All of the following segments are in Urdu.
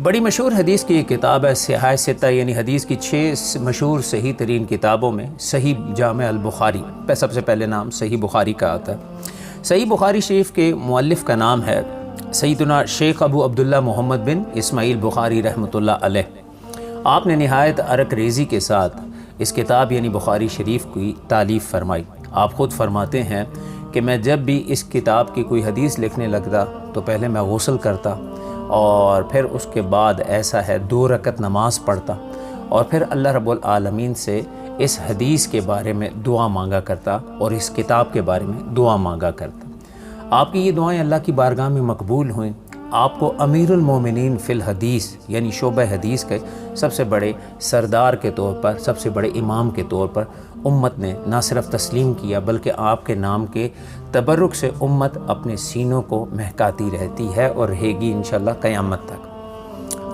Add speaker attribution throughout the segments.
Speaker 1: بڑی مشہور حدیث کی ایک کتاب ہے صحاح ستہ، یعنی حدیث کی 6 مشہور صحیح ترین کتابوں میں صحیح جامع البخاری پہ سب سے پہلے نام صحیح بخاری کا آتا ہے۔ صحیح بخاری شریف کے مؤلف کا نام ہے سیدنا شیخ ابو عبداللہ محمد بن اسماعیل بخاری رحمۃ اللہ علیہ۔ آپ نے نہایت عرق ریزی کے ساتھ اس کتاب یعنی بخاری شریف کی تالیف فرمائی۔ آپ خود فرماتے ہیں کہ میں جب بھی اس کتاب کی کوئی حدیث لکھنے لگتا تو پہلے میں غسل کرتا اور پھر اس کے بعد ایسا ہے 2 رکعت نماز پڑھتا اور پھر اللہ رب العالمین سے اس حدیث کے بارے میں دعا مانگا کرتا اور اس کتاب کے بارے میں دعا مانگا کرتا۔ آپ کی یہ دعائیں اللہ کی بارگاہ میں مقبول ہوئیں۔ آپ کو امیر المومنین فی الحدیث یعنی شعبہ حدیث کے سب سے بڑے سردار کے طور پر، سب سے بڑے امام کے طور پر امت نے نہ صرف تسلیم کیا بلکہ آپ کے نام کے تبرک سے امت اپنے سینوں کو مہکاتی رہتی ہے اور رہے گی انشاءاللہ قیامت تک۔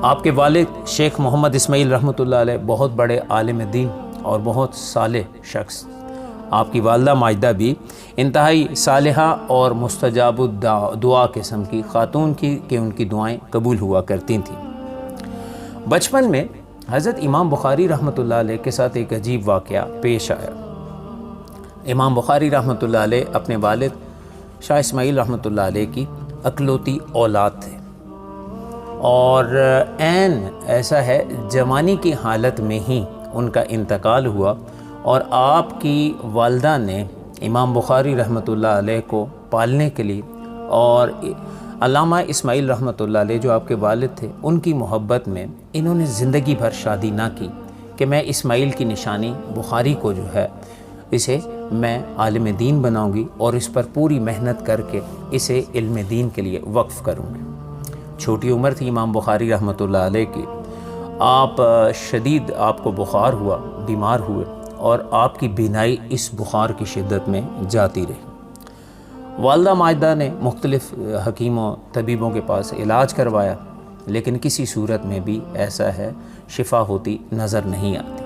Speaker 1: آپ کے والد شیخ محمد اسماعیل رحمۃ اللہ علیہ بہت بڑے عالم دین اور بہت صالح شخص۔ آپ کی والدہ ماجدہ بھی انتہائی صالحہ اور مستجاب دعا قسم کی خاتون کی کہ ان کی دعائیں قبول ہوا کرتی تھیں۔ بچپن میں حضرت امام بخاری رحمۃ اللہ علیہ کے ساتھ ایک عجیب واقعہ پیش آیا۔ امام بخاری رحمۃ اللہ علیہ اپنے والد شاہ اسماعیل رحمۃ اللہ علیہ کی اکلوتی اولاد تھے اور عین ایسا ہے جوانی کی حالت میں ہی ان کا انتقال ہوا اور آپ کی والدہ نے امام بخاری رحمۃ اللہ علیہ کو پالنے کے لیے اور علامہ اسماعیل رحمۃ اللہ علیہ جو آپ کے والد تھے ان کی محبت میں انہوں نے زندگی بھر شادی نہ کی کہ میں اسماعیل کی نشانی بخاری کو جو ہے اسے میں عالم دین بناؤں گی اور اس پر پوری محنت کر کے اسے علم دین کے لیے وقف کروں گی۔ چھوٹی عمر تھی امام بخاری رحمۃ اللہ علیہ کی، آپ شدید آپ کو بخار ہوا، بیمار ہوئے اور آپ کی بینائی اس بخار کی شدت میں جاتی رہی۔ والدہ ماجدہ نے مختلف حکیموں طبیبوں کے پاس علاج کروایا لیکن کسی صورت میں بھی ایسا ہے شفا ہوتی نظر نہیں آتی۔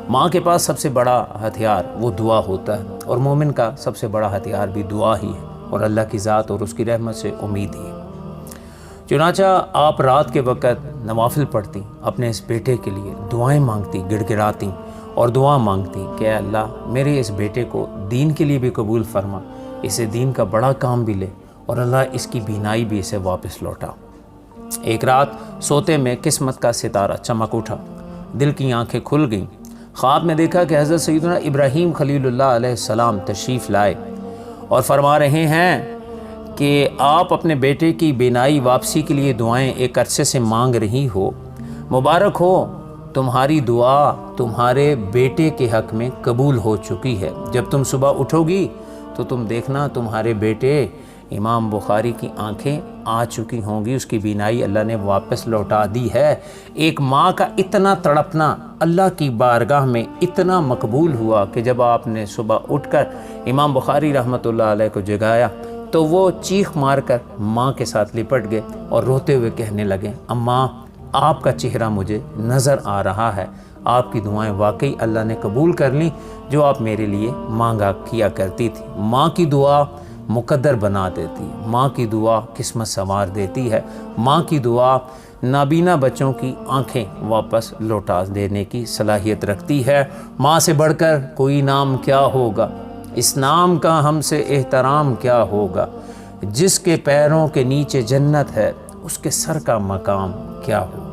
Speaker 1: ماں کے پاس سب سے بڑا ہتھیار وہ دعا ہوتا ہے اور مومن کا سب سے بڑا ہتھیار بھی دعا ہی ہے اور اللہ کی ذات اور اس کی رحمت سے امید ہی ہے۔ چنانچہ آپ رات کے وقت نوافل پڑھتی، اپنے اس بیٹے کے لیے دعائیں مانگتی، گڑ گڑاتی اور دعا مانگتی کہ اے اللہ میرے اس بیٹے کو دین کے لیے بھی قبول فرما، اسے دین کا بڑا کام بھی لے اور اللہ اس کی بینائی بھی اسے واپس لوٹا۔ ایک رات سوتے میں قسمت کا ستارہ چمک اٹھا، دل کی آنکھیں کھل گئیں۔ خواب میں دیکھا کہ حضرت سیدنا ابراہیم خلیل اللہ علیہ السلام تشریف لائے اور فرما رہے ہیں کہ آپ اپنے بیٹے کی بینائی واپسی کے لیے دعائیں ایک عرصے سے مانگ رہی ہو، مبارک ہو تمہاری دعا تمہارے بیٹے کے حق میں قبول ہو چکی ہے۔ جب تم صبح اٹھو گی تو تم دیکھنا تمہارے بیٹے امام بخاری کی آنکھیں آ چکی ہوں گی، اس کی بینائی اللہ نے واپس لوٹا دی ہے۔ ایک ماں کا اتنا تڑپنا اللہ کی بارگاہ میں اتنا مقبول ہوا کہ جب آپ نے صبح اٹھ کر امام بخاری رحمۃ اللہ علیہ کو جگایا تو وہ چیخ مار کر ماں کے ساتھ لپٹ گئے اور روتے ہوئے کہنے لگے، اماں آپ کا چہرہ مجھے نظر آ رہا ہے، آپ کی دعائیں واقعی اللہ نے قبول کر لیں جو آپ میرے لیے مانگا کیا کرتی تھی۔ ماں کی دعا مقدر بنا دیتی ہے، ماں کی دعا قسمت سنوار دیتی ہے، ماں کی دعا نابینا بچوں کی آنکھیں واپس لوٹا دینے کی صلاحیت رکھتی ہے۔ ماں سے بڑھ کر کوئی نام کیا ہوگا، اس نام کا ہم سے احترام کیا ہوگا، جس کے پیروں کے نیچے جنت ہے اس کے سر کا مقام کیا ہوگا۔